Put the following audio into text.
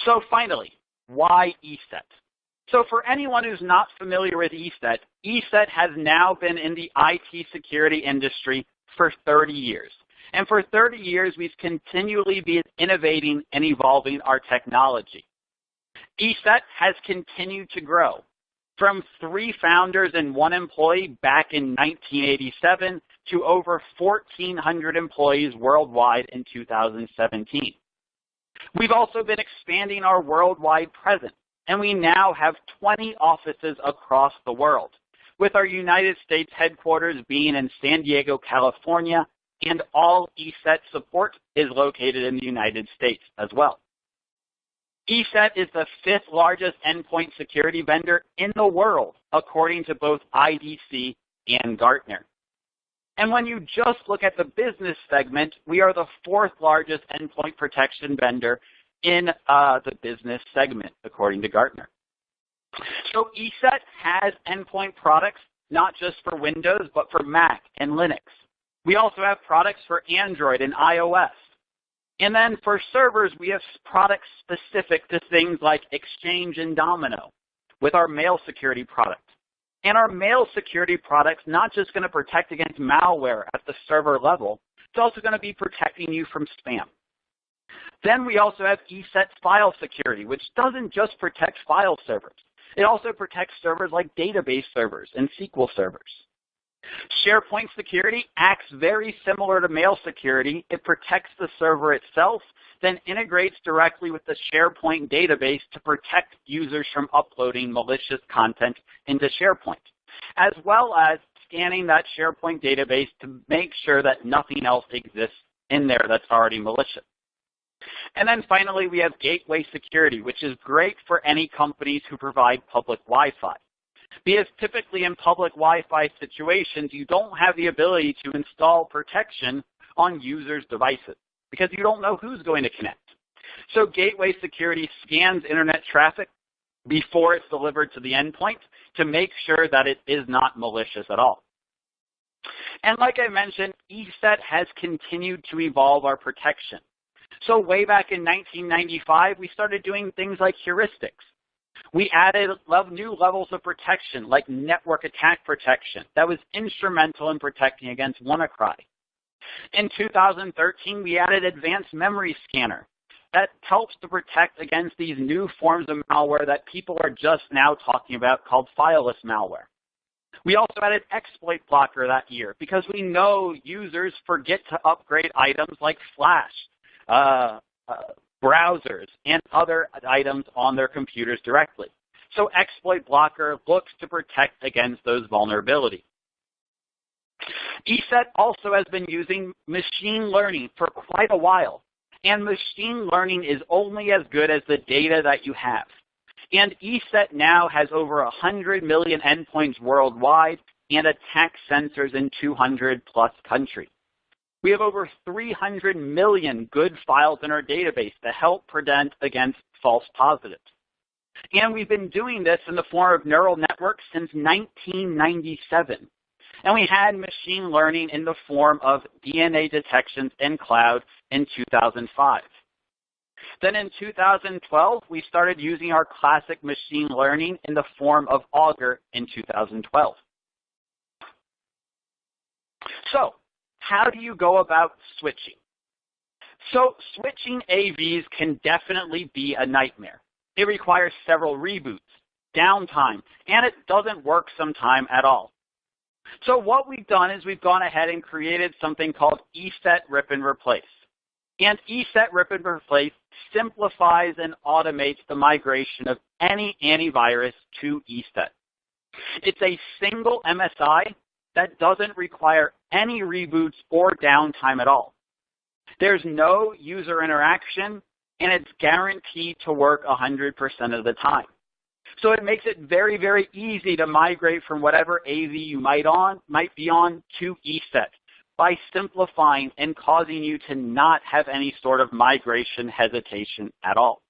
So finally, why ESET? So for anyone who's not familiar with ESET, ESET has now been in the IT security industry for 30 years. And for 30 years, we've continually been innovating and evolving our technology. ESET has continued to grow from 3 founders and 1 employee back in 1987 to over 1,400 employees worldwide in 2017. We've also been expanding our worldwide presence, and we now have 20 offices across the world, with our United States headquarters being in San Diego, California, and all ESET support is located in the United States as well. ESET is the 5th largest endpoint security vendor in the world, according to both IDC and Gartner. And when you just look at the business segment, we are the 4th largest endpoint protection vendor in the business segment, according to Gartner. So ESET has endpoint products, not just for Windows, but for Mac and Linux. We also have products for Android and iOS. And then for servers, we have products specific to things like Exchange and Domino with our mail security product. And our mail security product's not just going to protect against malware at the server level, it's also going to be protecting you from spam. Then we also have ESET's file security, which doesn't just protect file servers. It also protects servers like database servers and SQL servers. SharePoint security acts very similar to mail security. It protects the server itself, then integrates directly with the SharePoint database to protect users from uploading malicious content into SharePoint, as well as scanning that SharePoint database to make sure that nothing else exists in there that's already malicious. And then finally, we have gateway security, which is great for any companies who provide public Wi-Fi. Because typically in public Wi-Fi situations, you don't have the ability to install protection on users' devices because you don't know who's going to connect. So gateway security scans internet traffic before it's delivered to the endpoint to make sure that it is not malicious at all. And like I mentioned, ESET has continued to evolve our protection. So way back in 1995, we started doing things like heuristics. We added new levels of protection, like network attack protection. That was instrumental in protecting against WannaCry. In 2013, we added advanced memory scanner. That helps to protect against these new forms of malware that people are just now talking about called fileless malware. We also added exploit blocker that year because we know users forget to upgrade items like Flash, browsers, and other items on their computers directly. So exploit blocker looks to protect against those vulnerabilities. ESET also has been using machine learning for quite a while, and machine learning is only as good as the data that you have. And ESET now has over 100 million endpoints worldwide and attack sensors in 200 plus countries. We have over 300 million good files in our database to help prevent against false positives. And we've been doing this in the form of neural networks since 1997. And we had machine learning in the form of DNA detections in cloud in 2005. Then in 2012, we started using our classic machine learning in the form of Augur in 2012. So, how do you go about switching? So switching AVs can definitely be a nightmare. It requires several reboots, downtime, and it doesn't work sometime at all. So what we've done is we've gone ahead and created something called ESET Rip and Replace. And ESET Rip and Replace simplifies and automates the migration of any antivirus to ESET. It's a single MSI that doesn't require any reboots or downtime at all. There's no user interaction, and it's guaranteed to work 100% of the time. So it makes it very, very easy to migrate from whatever AV you might be on to ESET by simplifying and causing you to not have any sort of migration hesitation at all.